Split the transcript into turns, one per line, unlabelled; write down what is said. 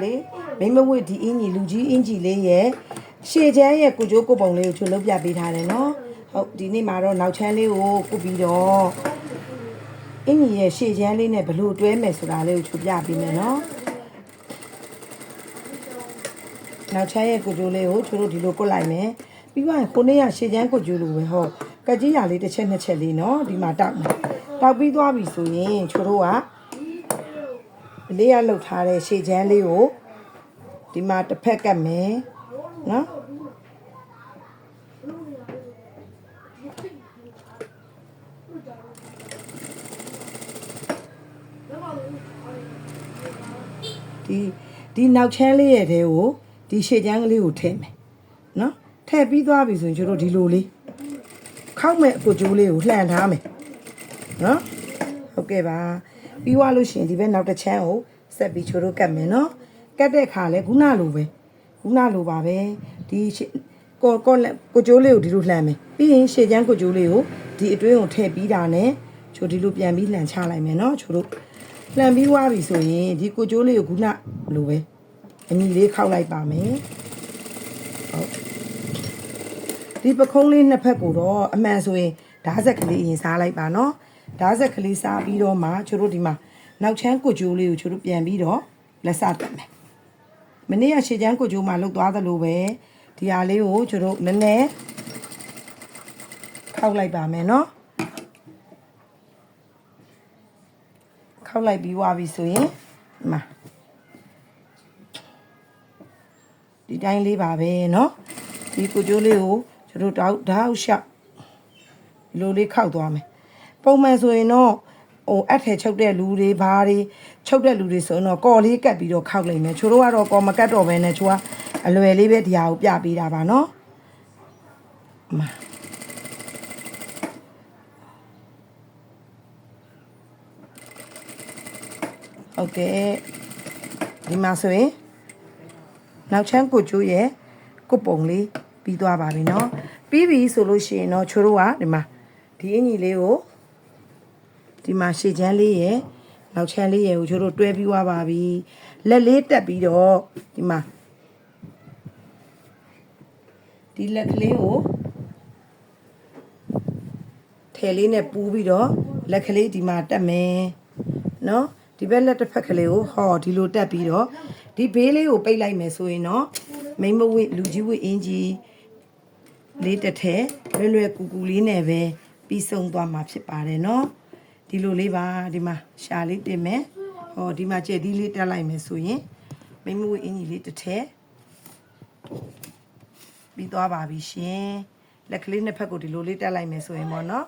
လေမိမဝစ်ဒီအင်းကြီးလူကြီးအင်းကြီးလေးရဲ့ရှေ့ချမ်းရဲ့ကိုကျိုးကိုပုံလေးကိုချိုးလုပ်ပြပေးထားတယ်နော်ဟုတ်ဒီနေ့မှာတော့နောက်ချမ်းလေးကိုကုတ်ပြီးတော့အင်းကြီးရဲ့ရှေ့ချမ်းလေးနဲ့ဘလို့တွဲမယ်ဆိုတာလေးကိုချိုးပြပေးမယ်နော်နောက်ချမ်းရဲ့ကိုကျိုးလေးကိုချိုးလို့ဒီလိုကုတ်လိုက်မယ်ပြီးတော့ခုနေ့ကရှေ့ချမ်းကိုကျိုးလိုပဲဟောကကြီးရလေးတစ်ချက်နှစ်ချက်လေးနော်ဒီမှာတောက်ပြီးသွားပြီဆိုရင်ချိုးတို့ကလေးရလှုပ်ထားတဲ့ရှေ့ချမ်းလေးကိုဒီမှာတစ်ဖက်ကတ်မယ်နော်ဒီနောက်ချမ်းလေးရဲ့တဲကိုဒီရှေ့ချမ်းကလေးကိုထည့်မယ်နော်ထည့်ပြီးသွားပြီဆိုရင်ကျတို့ဒီလိုလေးခောက်မဲ့အကိုကျိုးလေးကိုလှန်ထားမယ်နော်ဟုတ်ကဲ့ပါပြီးသွားလို့ရှိရင်ဒီဘက်နောက်တစ်ချမ်းကိုဆက်ပြီးချိုးတို့ကတ်မယ်နော်ကတ်တဲ့ခါလဲခုနလိုပါပဲဒီကိုကျိုးလေးကိုဒီလိုလှန်မယ်ပြီးရင်ရှေ့ချမ်းကိုကျိုးလေးကိုဒီအတွင်းကိုထည့်ပြီးတာနဲ့ချိုးဒီလိုပြန်ပြီးလှန်ချလိုက်မယ်နော်ချိုးတို့လှန်ပြီးွားပြီဆိုရင်ဒီကိုကျိုးလေးကိုခုနလိုပဲအညီလေးခောက်လိုက်ပါမယ်ဟုတ်ဒီပခုံးလေးနှစ်ဖက်ကိုတော့အမှန်ဆိုရင်ဓာတ်ဆက်ကလေးရင်စားလိုက်ပါနော်ဓာတ်ဆက်ကလေးစားပြီးတော့မှချိုးတို့ဒီမှာနောက်ချမ်းကိုကျိုးလေးကိုချိုးတို့ပြန်ပြီးတော့လက်စတက်မယ်မနေ့ကရှေ့ချမ်းကိုကျိုးမှာလှုပ်သွားသလိုပဲဒီဟာလေးကိုချိုးတို့နည်းနည်းခောက်လိုက်ပါမယ်နော်ခောက်လိုက်ပြီးွားပြီဆိုရင်ဒီမှာဒီတိုင်းလေးပါပဲเนาะဒီကိုကျိုးလေးကိုကျွန်တော်ဓာတ်ရှောက်ဒီလိုလေးခောက်သွားမယ်ပုံမှန်ဆိုရင်တော့အထည်ချုပ်တဲ့လူတွေဘာတွေချုပ်တဲ့လူတွေဆိုရင်တော့ကော်လေးကတ်ပြီးတော့ခောက်လိုက်မယ်ချိုးတို့ကတော့ကော်မကတ်တော့ပဲနဲ့ချိုးကအလွယ်လေးပဲဒီဟာကိုပြပေးတာပါเนาะဟုတ်ကဲ့ဒီမှာဆိုရင်နောက်ချမ်းကိုကျိုးရဲ့ကုတ်ပုံလေးပြီးသွားပါပြီเนาะပြီးပြီဆိုလို့ရှိရင်တော့ချိုးတို့ကဒီမှာဒီအင်ကြီးလေးကိုဒီမှာရှေ့ချမ်းလေးရဲ့နောက်ချမ်းလေးရဲ့ကိုချိုးတို့တွဲပြီးသွားပါပြီလက်လေးတက်ပြီးတော့ဒီမှာဒီလက်ကလေးကိုထဲလေးနဲ့ပူးပြီးတော့လက်ကလေးဒီမှာတက်မယ်เนาะဒီဘက်လက်တစ်ဖက်ကလေးကိုဟောဒီလိုတက်ပြီးတော့ဒီဘေးလေးကိုပိတ်လိုက်မယ်ဆိုရင်တော့မိမဝစ်လူကြီးဝစ်အင်းကြီးလေးတစ်ထဲလွယ်ကူကူလေးနဲ့ပဲပြီးဆုံးသွားမှာဖြစ်ပါတယ်เนาะဒီလိုလေးပါဒီမှာရှာလေးတင်မယ်ဟောဒီမှာကြက်သီးလေးတက်လိုက်မယ်ဆိုရင်မိမဝစ်အင်းကြီးလေးတစ်ထဲပြီးသွားပါပြီရှင်လက်ကလေးနှစ်ဖက်ကိုဒီလိုလေးတက်လိုက်မယ်ဆိုရင်ပေါ့เนาะ